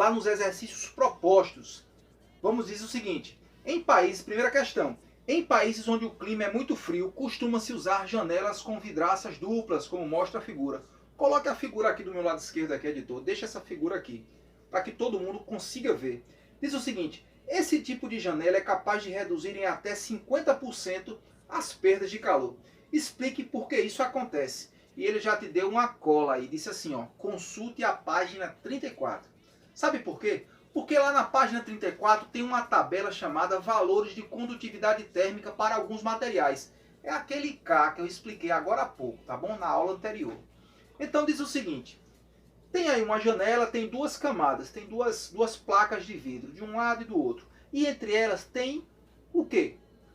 lá nos exercícios propostos. Vamos dizer o seguinte, primeira questão, em países onde o clima é muito frio, costuma-se usar janelas com vidraças duplas, como mostra a figura. Coloque a figura aqui do meu lado esquerdo, aqui, editor. Deixa essa figura aqui, para que todo mundo consiga ver. Diz o seguinte, esse tipo de janela é capaz de reduzir em até 50% as perdas de calor. Explique por que isso acontece. E ele já te deu uma cola aí, disse assim, ó, consulte a página 34. Sabe por quê? Porque lá na página 34 tem uma tabela chamada valores de condutividade térmica para alguns materiais. É aquele K que eu expliquei agora há pouco, tá bom? Na aula anterior. Então diz o seguinte, tem aí uma janela, tem duas camadas, tem duas placas de vidro, de um lado e do outro. E entre elas tem o quê?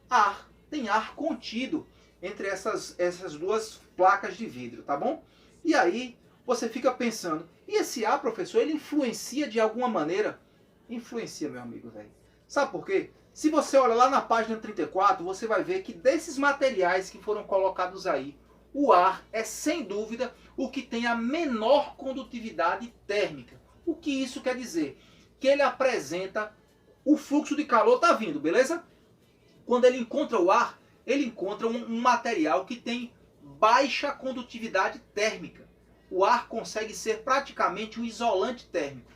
Ar. Tem ar contido entre essas duas placas de vidro, tá bom? E aí você fica pensando, e esse ar, professor, ele influencia de alguma maneira? Influencia, meu amigo, velho. Sabe por quê? Se você olha lá na página 34, você vai ver que desses materiais que foram colocados aí, o ar é sem dúvida o que tem a menor condutividade térmica. O que isso quer dizer? Que ele apresenta o fluxo de calor tá vindo, beleza? Quando ele encontra o ar, ele encontra um material que tem baixa condutividade térmica. O ar consegue ser praticamente um isolante térmico.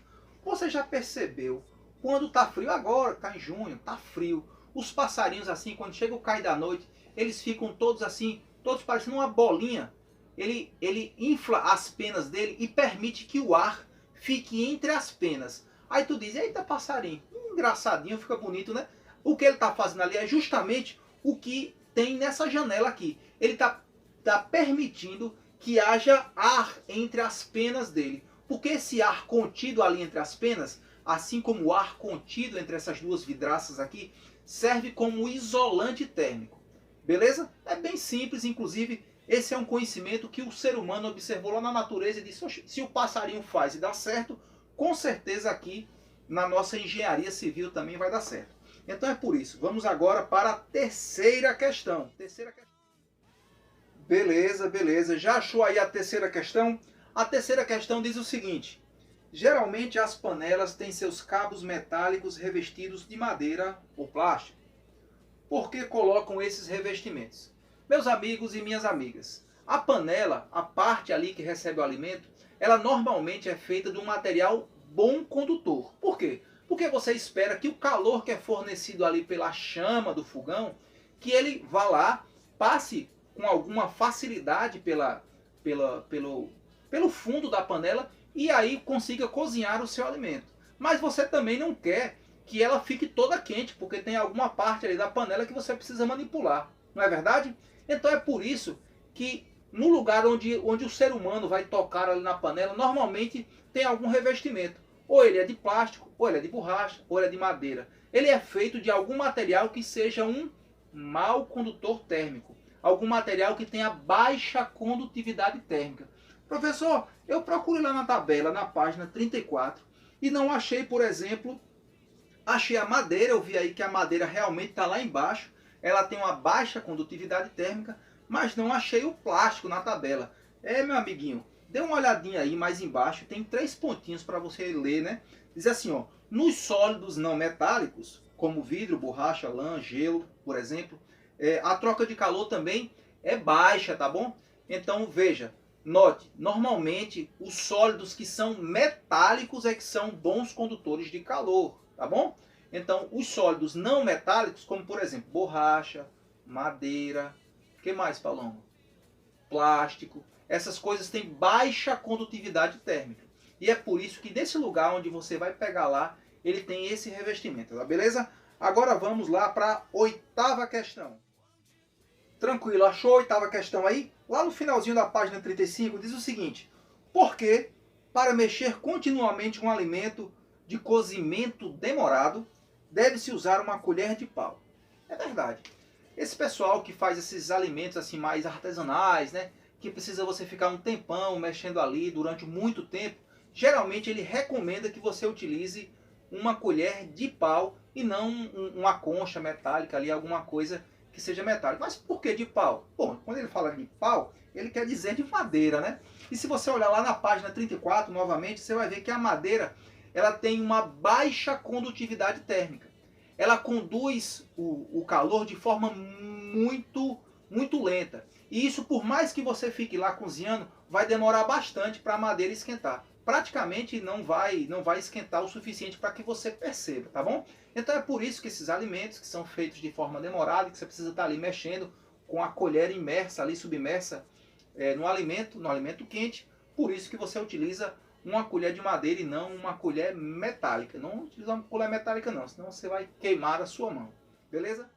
Você já percebeu, quando está frio, agora está em junho, está frio, os passarinhos assim, quando chega o cair da noite, eles ficam todos assim, todos parecendo uma bolinha. Ele infla as penas dele e permite que o ar fique entre as penas. Aí tu diz, eita passarinho, engraçadinho, fica bonito, né? O que ele está fazendo ali é justamente o que tem nessa janela aqui. Ele está permitindo que haja ar entre as penas dele. Porque esse ar contido ali entre as penas, assim como o ar contido entre essas duas vidraças aqui, serve como isolante térmico. Beleza? É bem simples, inclusive esse é um conhecimento que o ser humano observou lá na natureza e disse, se o passarinho faz e dá certo, com certeza aqui na nossa engenharia civil também vai dar certo. Então é por isso. Vamos agora para a terceira questão. Beleza, beleza. Já achou aí a terceira questão? A terceira questão diz o seguinte. Geralmente as panelas têm seus cabos metálicos revestidos de madeira ou plástico. Por que colocam esses revestimentos? Meus amigos e minhas amigas, a panela, a parte ali que recebe o alimento, ela normalmente é feita de um material bom condutor. Por quê? Porque você espera que o calor que é fornecido ali pela chama do fogão, que ele vá lá, passe com alguma facilidade pelo fundo da panela e aí consiga cozinhar o seu alimento. Mas você também não quer que ela fique toda quente, porque tem alguma parte ali da panela que você precisa manipular. Não é verdade? Então é por isso que no lugar onde o ser humano vai tocar ali na panela, normalmente tem algum revestimento. Ou ele é de plástico, ou ele é de borracha, ou ele é de madeira. Ele é feito de algum material que seja um mau condutor térmico. Algum material que tenha baixa condutividade térmica. Professor, eu procurei lá na tabela, na página 34, e não achei, por exemplo, achei a madeira, eu vi aí que a madeira realmente está lá embaixo, ela tem uma baixa condutividade térmica, mas não achei o plástico na tabela. Meu amiguinho, dê uma olhadinha aí mais embaixo, tem 3 pontinhos para você ler, né? Diz assim, ó, nos sólidos não metálicos, como vidro, borracha, lã, gelo, por exemplo, a troca de calor também é baixa, tá bom? Então veja, note, normalmente os sólidos que são metálicos é que são bons condutores de calor, tá bom? Então os sólidos não metálicos, como por exemplo borracha, madeira, o que mais, Paloma? Plástico, essas coisas têm baixa condutividade térmica. E é por isso que nesse lugar onde você vai pegar lá, ele tem esse revestimento, tá beleza? Agora vamos lá para a 8ª questão. Tranquilo, achou a 8ª questão aí? Lá no finalzinho da página 35 diz o seguinte. Por que, para mexer continuamente com um alimento de cozimento demorado, deve-se usar uma colher de pau? É verdade. Esse pessoal que faz esses alimentos assim mais artesanais, né? Que precisa você ficar um tempão mexendo ali durante muito tempo, geralmente ele recomenda que você utilize uma colher de pau e não uma concha metálica ali, alguma coisa que seja metálica. Mas por que de pau? Bom, quando ele fala de pau, ele quer dizer de madeira, né? E se você olhar lá na página 34, novamente, você vai ver que a madeira, ela tem uma baixa condutividade térmica. Ela conduz o calor de forma muito lenta. E isso, por mais que você fique lá cozinhando, vai demorar bastante para a madeira esquentar. Praticamente não vai esquentar o suficiente para que você perceba, tá bom? Então é por isso que esses alimentos que são feitos de forma demorada, que você precisa estar ali mexendo com a colher imersa, ali submersa no alimento quente, por isso que você utiliza uma colher de madeira e não uma colher metálica. Não utiliza uma colher metálica não, senão você vai queimar a sua mão, beleza?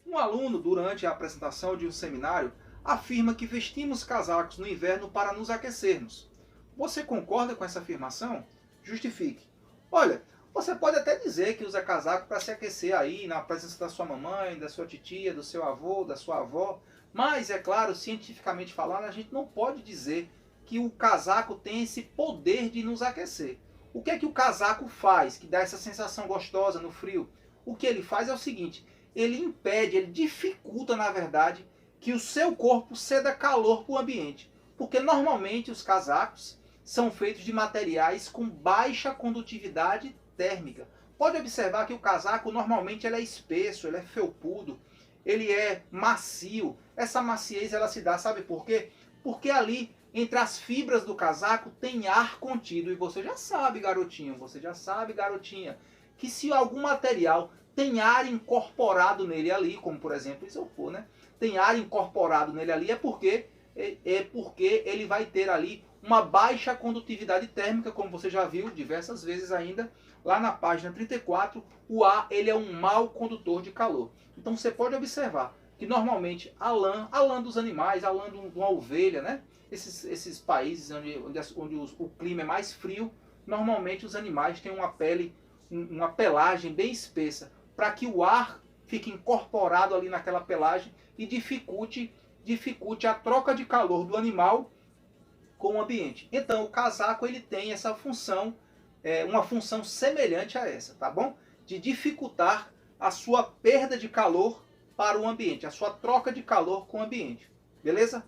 Um aluno, durante a apresentação de um seminário, afirma que vestimos casacos no inverno para nos aquecermos. Você concorda com essa afirmação? Justifique. Olha, você pode até dizer que usa casaco para se aquecer aí na presença da sua mamãe, da sua titia, do seu avô, da sua avó, mas é claro, cientificamente falando, a gente não pode dizer que o casaco tem esse poder de nos aquecer. O que é que o casaco faz que dá essa sensação gostosa no frio? O que ele faz é o seguinte, ele impede, ele dificulta na verdade que o seu corpo ceda calor para o ambiente. Porque normalmente os casacos são feitos de materiais com baixa condutividade térmica. Pode observar que o casaco normalmente ele é espesso, ele é felpudo, ele é macio. Essa maciez ela se dá, sabe por quê? Porque ali entre as fibras do casaco tem ar contido. E você já sabe, garotinho, você já sabe, garotinha, que se algum material tem ar incorporado nele ali, como por exemplo isopor, né? Tem ar incorporado nele ali é porque ele vai ter ali uma baixa condutividade térmica, como você já viu diversas vezes ainda, lá na página 34, o ar ele é um mau condutor de calor. Então você pode observar que normalmente a lã dos animais, a lã de uma ovelha, né? Esses países onde o clima é mais frio, normalmente os animais têm uma pelagem bem espessa, para que o ar fique incorporado ali naquela pelagem e dificulte a troca de calor do animal com o ambiente. Então o casaco ele tem essa função, uma função semelhante a essa, tá bom? De dificultar a sua perda de calor para o ambiente, a sua troca de calor com o ambiente, beleza?